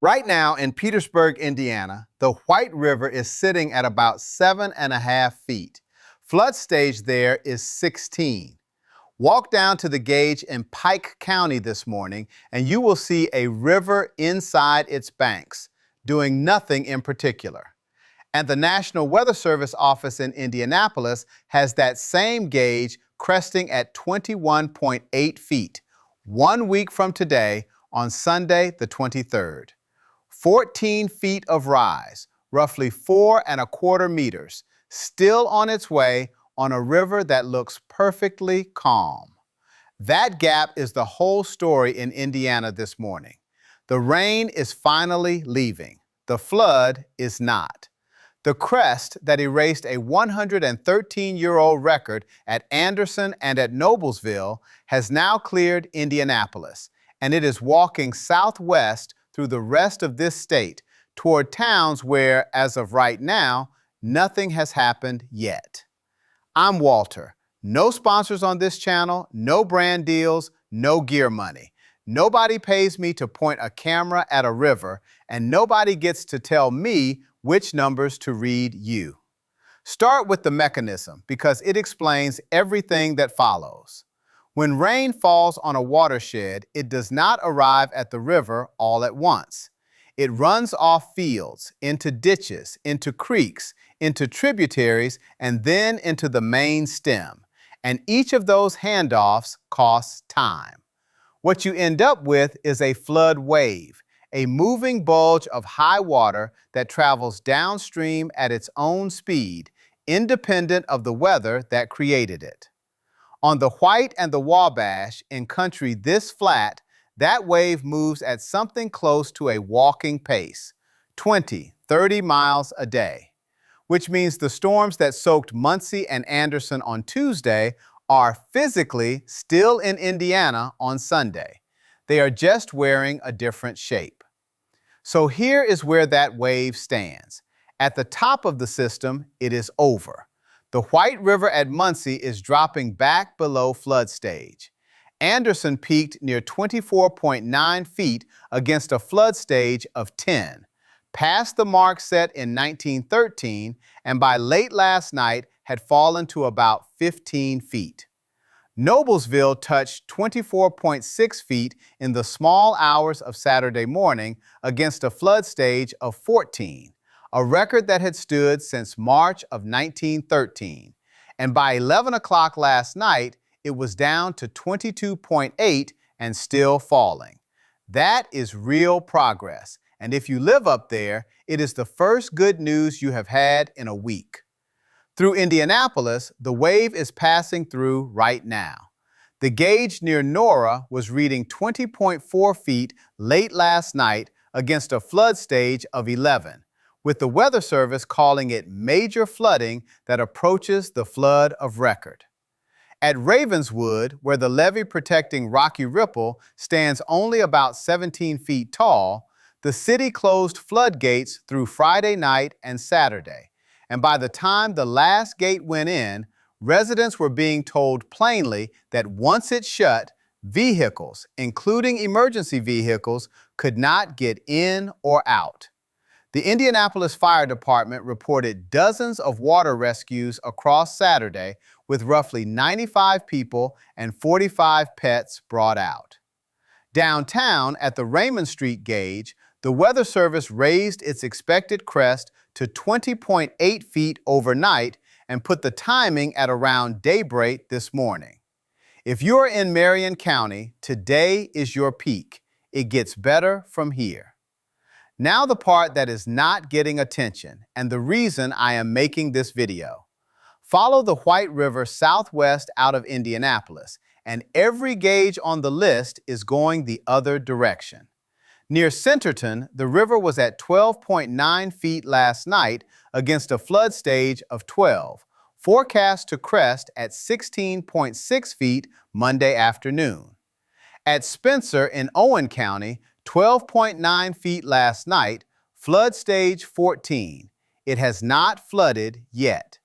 Right now in Petersburg, Indiana, the White River is sitting at about 7.5 feet. Flood stage there is 16. Walk down to the gauge in Pike County this morning and you will see a river inside its banks, doing nothing in particular. And the National Weather Service office in Indianapolis has that same gauge cresting at 21.8 feet, 1 week from today on Sunday the 23rd. 14 feet of rise, roughly 4¼ meters, still on its way on a river that looks perfectly calm. That gap is the whole story in Indiana this morning. The rain is finally leaving. The flood is not. The crest that erased a 113-year-old record at Anderson and at Noblesville has now cleared Indianapolis, and it is walking southwest through the rest of this state toward towns where, as of right now, nothing has happened yet. I'm Walter. No sponsors on this channel, no brand deals, no gear money. Nobody pays me to point a camera at a river, and nobody gets to tell me which numbers to read you. Start with the mechanism because it explains everything that follows. When rain falls on a watershed, it does not arrive at the river all at once. It runs off fields, into ditches, into creeks, into tributaries, and then into the main stem. And each of those handoffs costs time. What you end up with is a flood wave, a moving bulge of high water that travels downstream at its own speed, independent of the weather that created it. On the White and the Wabash, in country this flat, that wave moves at something close to a walking pace, 20–30 miles a day, which means the storms that soaked Muncie and Anderson on Tuesday are physically still in Indiana on Sunday. They are just wearing a different shape. So here is where that wave stands. At the top of the system, it is over. The White River at Muncie is dropping back below flood stage. Anderson peaked near 24.9 feet against a flood stage of 10, past the mark set in 1913, and by late last night had fallen to about 15 feet. Noblesville touched 24.6 feet in the small hours of Saturday morning against a flood stage of 14. A record that had stood since March of 1913. And by 11 o'clock last night, it was down to 22.8 and still falling. That is real progress. And if you live up there, it is the first good news you have had in a week. Through Indianapolis, the wave is passing through right now. The gauge near Nora was reading 20.4 feet late last night against a flood stage of 11. With the Weather Service calling it major flooding that approaches the flood of record. At Ravenswood, where the levee protecting Rocky Ripple stands only about 17 feet tall, the city closed floodgates through Friday night and Saturday. And by the time the last gate went in, residents were being told plainly that once it shut, vehicles, including emergency vehicles, could not get in or out. The Indianapolis Fire Department reported dozens of water rescues across Saturday with roughly 95 people and 45 pets brought out. Downtown at the Raymond Street gauge, the Weather Service raised its expected crest to 20.8 feet overnight and put the timing at around daybreak this morning. If you're in Marion County, today is your peak. It gets better from here. Now the part that is not getting attention, and the reason I am making this video. Follow the White River southwest out of Indianapolis, and every gauge on the list is going the other direction. Near Centerton, the river was at 12.9 feet last night against a flood stage of 12, forecast to crest at 16.6 feet Monday afternoon. At Spencer in Owen County, 12.9 feet last night, flood stage 14. It has not flooded yet.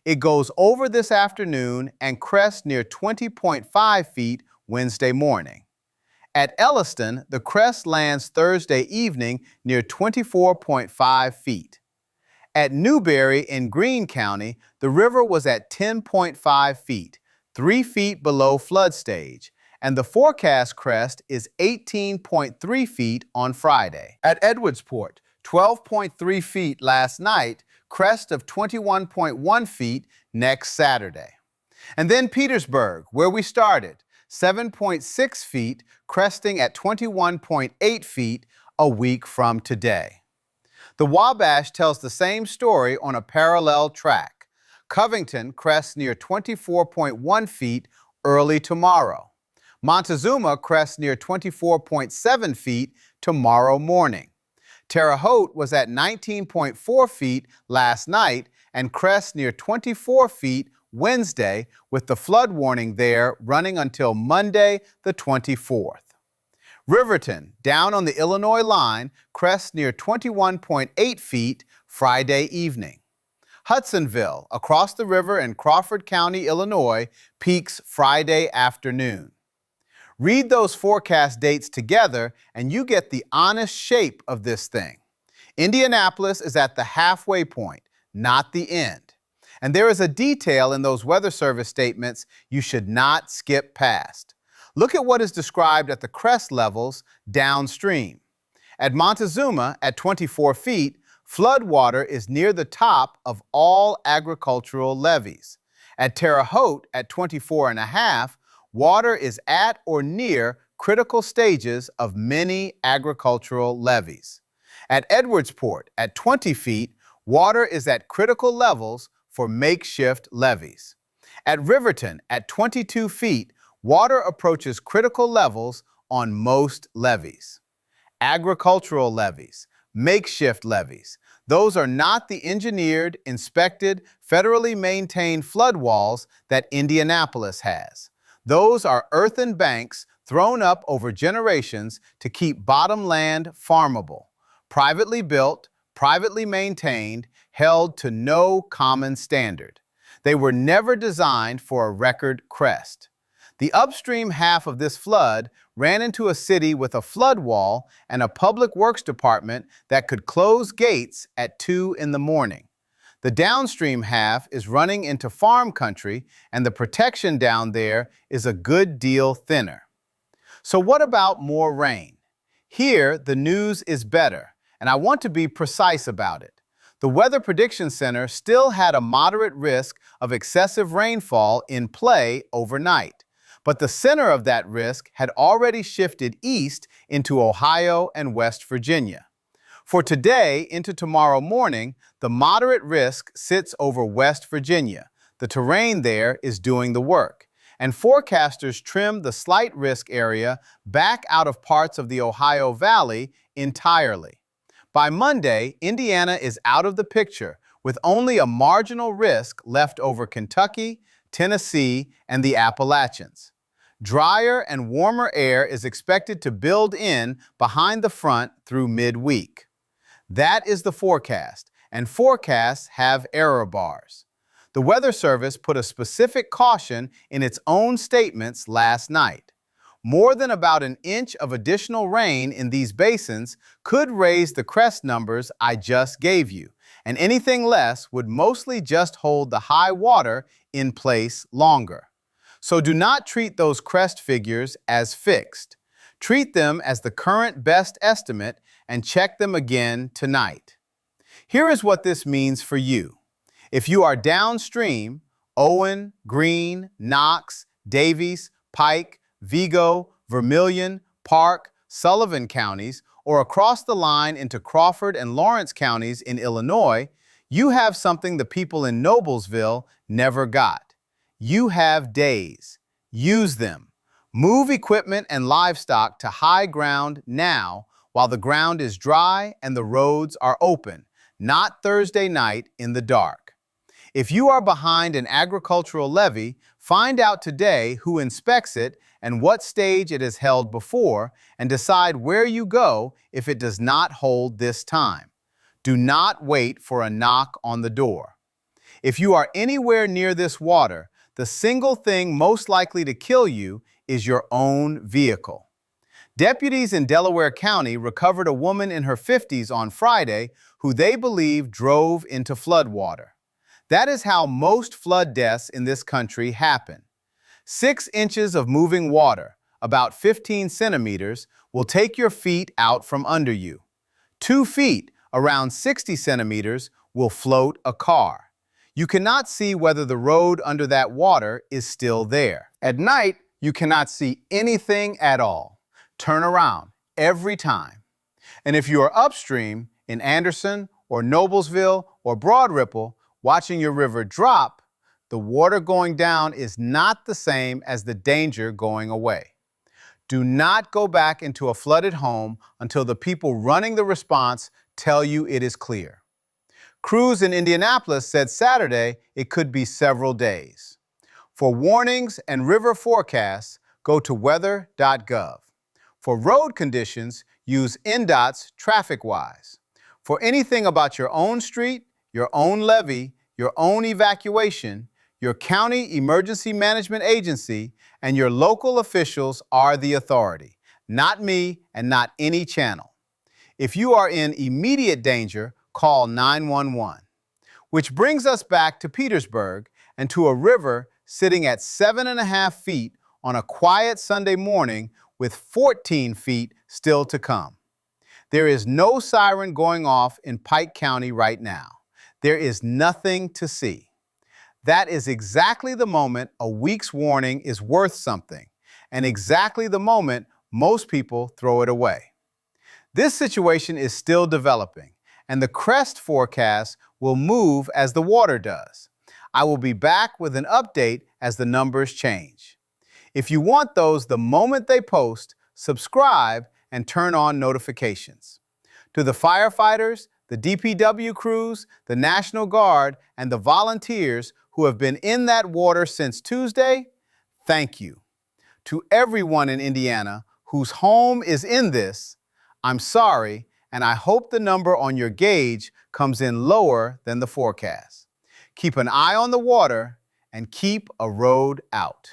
It goes over this afternoon and crests near 20.5 feet Wednesday morning. At Elliston, the crest lands Thursday evening near 24.5 feet. At Newberry in Greene County, the river was at 10.5 feet, 3 feet below flood stage, and the forecast crest is 18.3 feet on Friday. At Edwardsport, 12.3 feet last night, crest of 21.1 feet next Saturday. And then Petersburg, where we started, 7.6 feet, cresting at 21.8 feet a week from today. The Wabash tells the same story on a parallel track. Covington crests near 24.1 feet early tomorrow. Montezuma crests near 24.7 feet tomorrow morning. Terre Haute was at 19.4 feet last night and crests near 24 feet Wednesday, with the flood warning there running until Monday the 24th. Riverton, down on the Illinois line, crests near 21.8 feet Friday evening. Hudsonville, across the river in Crawford County, Illinois, peaks Friday afternoon. Read those forecast dates together and you get the honest shape of this thing. Indianapolis is at the halfway point, not the end. And there is a detail in those Weather Service statements you should not skip past. Look at what is described at the crest levels downstream. At Montezuma, at 24 feet, floodwater is near the top of all agricultural levees. At Terre Haute, at 24.5, water is at or near critical stages of many agricultural levees. At Edwardsport, at 20 feet, water is at critical levels for makeshift levees. At Riverton, at 22 feet, water approaches critical levels on most levees. Agricultural levees, makeshift levees, those are not the engineered, inspected, federally maintained floodwalls that Indianapolis has. Those are earthen banks thrown up over generations to keep bottomland farmable, privately built, privately maintained, held to no common standard. They were never designed for a record crest. The upstream half of this flood ran into a city with a flood wall and a public works department that could close gates at 2 in the morning. The downstream half is running into farm country, and the protection down there is a good deal thinner. So what about more rain? Here, the news is better, and I want to be precise about it. The Weather Prediction Center still had a moderate risk of excessive rainfall in play overnight. But the center of that risk had already shifted east into Ohio and West Virginia. For today into tomorrow morning, the moderate risk sits over West Virginia. The terrain there is doing the work. And forecasters trim the slight risk area back out of parts of the Ohio Valley entirely. By Monday, Indiana is out of the picture, with only a marginal risk left over Kentucky, Tennessee, and the Appalachians. Drier and warmer air is expected to build in behind the front through midweek. That is the forecast, and forecasts have error bars. The Weather Service put a specific caution in its own statements last night. More than about an inch of additional rain in these basins could raise the crest numbers I just gave you, and anything less would mostly just hold the high water in place longer. So do not treat those crest figures as fixed. Treat them as the current best estimate and check them again tonight. Here is what this means for you. If you are downstream, Owen, Greene, Knox, Davies, Pike, Vigo, Vermilion, Park, Sullivan counties, or across the line into Crawford and Lawrence counties in Illinois, you have something the people in Noblesville never got. You have days. Use them. Move equipment and livestock to high ground now while the ground is dry and the roads are open, not Thursday night in the dark. If you are behind an agricultural levee, find out today who inspects it and what stage it has held before, and decide where you go if it does not hold this time. Do not wait for a knock on the door. If you are anywhere near this water, the single thing most likely to kill you is your own vehicle. Deputies in Delaware County recovered a woman in her 50s on Friday who they believe drove into floodwater. That is how most flood deaths in this country happen. 6 inches of moving water, about 15 centimeters, will take your feet out from under you. 2 feet, around 60 centimeters, will float a car. You cannot see whether the road under that water is still there. At night, you cannot see anything at all. Turn around every time. And if you are upstream in Anderson or Noblesville or Broad Ripple, watching your river drop, the water going down is not the same as the danger going away. Do not go back into a flooded home until the people running the response tell you it is clear. Crews in Indianapolis said Saturday it could be several days. For warnings and river forecasts, go to weather.gov. For road conditions, use NDOT's TrafficWise. For anything about your own street, your own levee, your own evacuation, your county emergency management agency and your local officials are the authority, not me and not any channel. If you are in immediate danger, call 911. Which brings us back to Petersburg and to a river sitting at 7.5 feet on a quiet Sunday morning with 14 feet still to come. There is no siren going off in Pike County right now. There is nothing to see. That is exactly the moment a week's warning is worth something, and exactly the moment most people throw it away. This situation is still developing, and the Crest forecast will move as the water does. I will be back with an update as the numbers change. If you want those the moment they post, subscribe and turn on notifications. To the firefighters, the DPW crews, the National Guard, and the volunteers who have been in that water since Tuesday, thank you. To everyone in Indiana whose home is in this, I'm sorry, and I hope the number on your gauge comes in lower than the forecast. Keep an eye on the water and keep a road out.